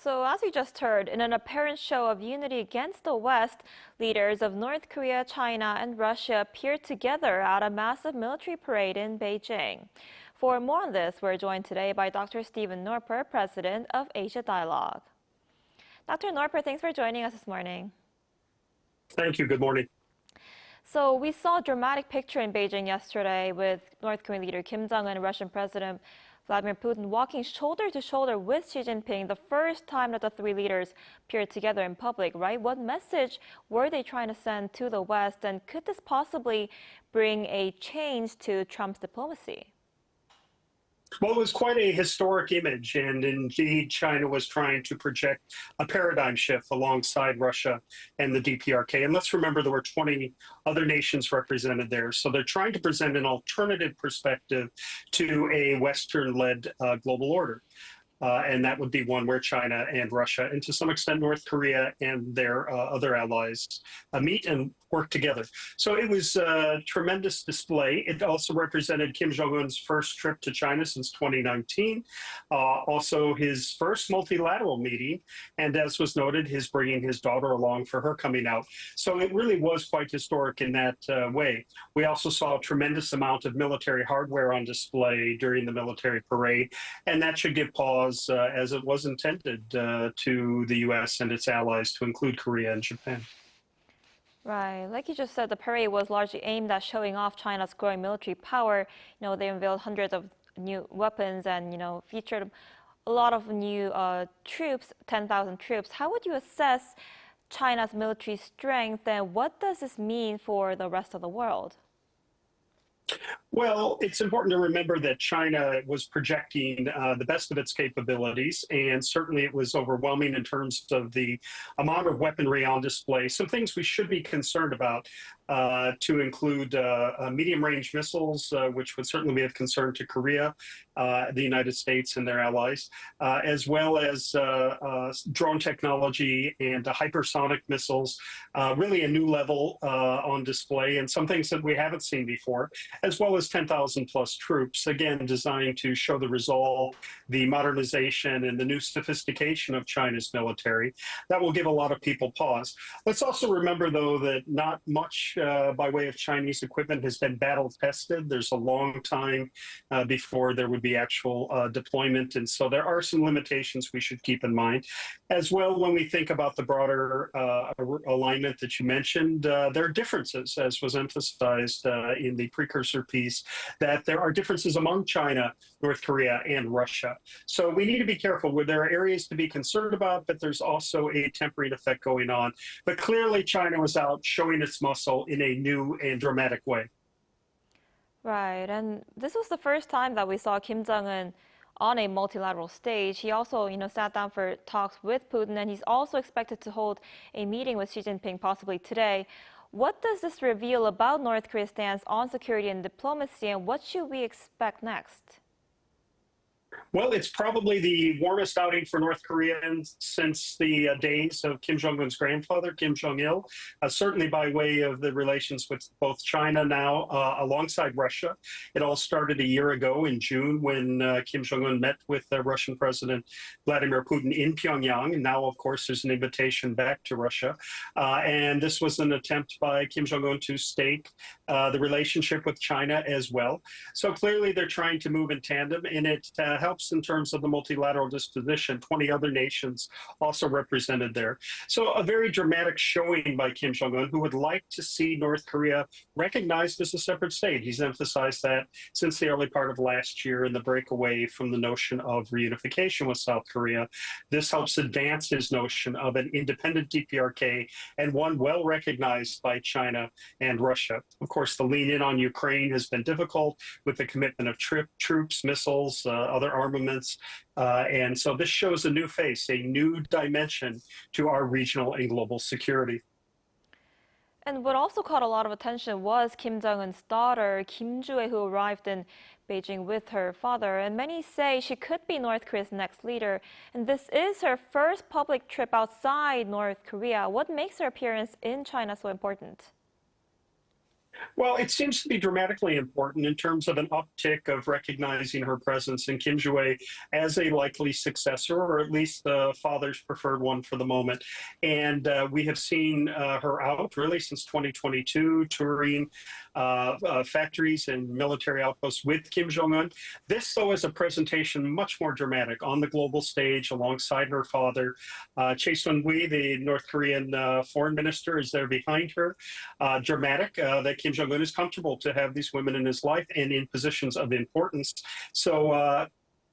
So as we just heard, in an apparent show of unity against the West, leaders of North Korea, China, and Russia appeared together at a massive military parade in Beijing. For more on this, we're joined today by Dr. Stephen Noerper, president of Asia Dialogue. Dr. Noerper, thanks for joining us this morning. Thank you. Good morning. So we saw a dramatic picture in Beijing yesterday with North Korean leader Kim Jong-un and Russian President Vladimir Putin walking shoulder to shoulder with Xi Jinping, the first time that the three leaders appeared together in public, right? What message were they trying to send to the West, and could this possibly bring a change to Trump's diplomacy? Well, it was quite a historic image, and indeed, China was trying to project a paradigm shift alongside Russia and the DPRK. And let's remember there were 20 other nations represented there. So they're trying to present an alternative perspective to a Western-led global order. And that would be one where China and Russia, and to some extent North Korea and their other allies, meet and work together. So it was a tremendous display. It also represented Kim Jong-un's first trip to China since 2019, also his first multilateral meeting, and as was noted, his bringing his daughter along for her coming out. So it really was quite historic in that way. We also saw a tremendous amount of military hardware on display during the military parade, and that should give pause, as it was intended, to the U.S. and its allies, to include Korea and Japan. Right. Like you just said, the parade was largely aimed at showing off China's growing military power. They unveiled hundreds of new weapons and, featured a lot of new troops, 10,000 troops. How would you assess China's military strength, and what does this mean for the rest of the world? Well, it's important to remember that China was projecting the best of its capabilities, and certainly it was overwhelming in terms of the amount of weaponry on display. Some things we should be concerned about to include medium-range missiles, which would certainly be of concern to Korea, the United States and their allies, as well as drone technology and hypersonic missiles, really a new level on display, and some things that we haven't seen before, as well as 10,000 plus troops, again, designed to show the resolve, the modernization, and the new sophistication of China's military. That will give a lot of people pause. Let's also remember, though, that not much by way of Chinese equipment has been battle tested. There's a long time before there would be actual deployment, and so there are some limitations we should keep in mind. As well, when we think about the broader alignment that you mentioned, there are differences, as was emphasized in the precursor piece, that there are differences among China, North Korea, and Russia. So we need to be careful where there are areas to be concerned about, but there's also a tempering effect going on. But clearly, China was out showing its muscle in a new and dramatic way. Right, and this was the first time that we saw Kim Jong-un on a multilateral stage. He also, sat down for talks with Putin, and he's also expected to hold a meeting with Xi Jinping possibly today. What does this reveal about North Korea's stance on security and diplomacy, and what should we expect next? Well, it's probably the warmest outing for North Koreans since the days of Kim Jong-un's grandfather, Kim Jong-il, certainly by way of the relations with both China now alongside Russia. It all started a year ago in June when Kim Jong-un met with Russian President Vladimir Putin in Pyongyang. And now, of course, there's an invitation back to Russia. And this was an attempt by Kim Jong-un to stake the relationship with China as well. So clearly they're trying to move in tandem, and it helps in terms of the multilateral disposition. 20 other nations also represented there. So a very dramatic showing by Kim Jong-un, who would like to see North Korea recognized as a separate state. He's emphasized that since the early part of last year in the breakaway from the notion of reunification with South Korea. This helps advance his notion of an independent DPRK, and one well recognized by China and Russia. Of course, the lean in on Ukraine has been difficult with the commitment of troops, missiles, other armaments. And so this shows a new face, a new dimension to our regional and global security. And what also caught a lot of attention was Kim Jong-un's daughter, Kim Ju-ae, who arrived in Beijing with her father. And many say she could be North Korea's next leader. And this is her first public trip outside North Korea. What makes her appearance in China so important? Well, it seems to be dramatically important in terms of an uptick of recognizing her presence in Kim Jong-un as a likely successor, or at least the father's preferred one for the moment. And we have seen her out really since 2022, touring factories and military outposts with Kim Jong-un. This, though, is a presentation much more dramatic on the global stage alongside her father. Chae Sun-hui, the North Korean foreign minister, is there behind her. Dramatic that Kim Jong-un is comfortable to have these women in his life and in positions of importance. So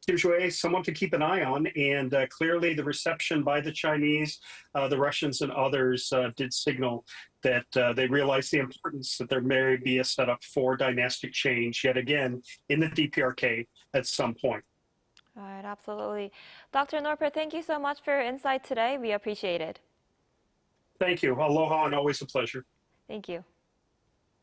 Kim Jong-un is someone to keep an eye on, and clearly the reception by the Chinese, the Russians, and others did signal that they realize the importance that there may be a setup for dynastic change yet again in the DPRK at some point. All right, absolutely. Dr. Noerper, thank you so much for your insight today. We appreciate it. Thank you. Aloha, and always a pleasure. Thank you.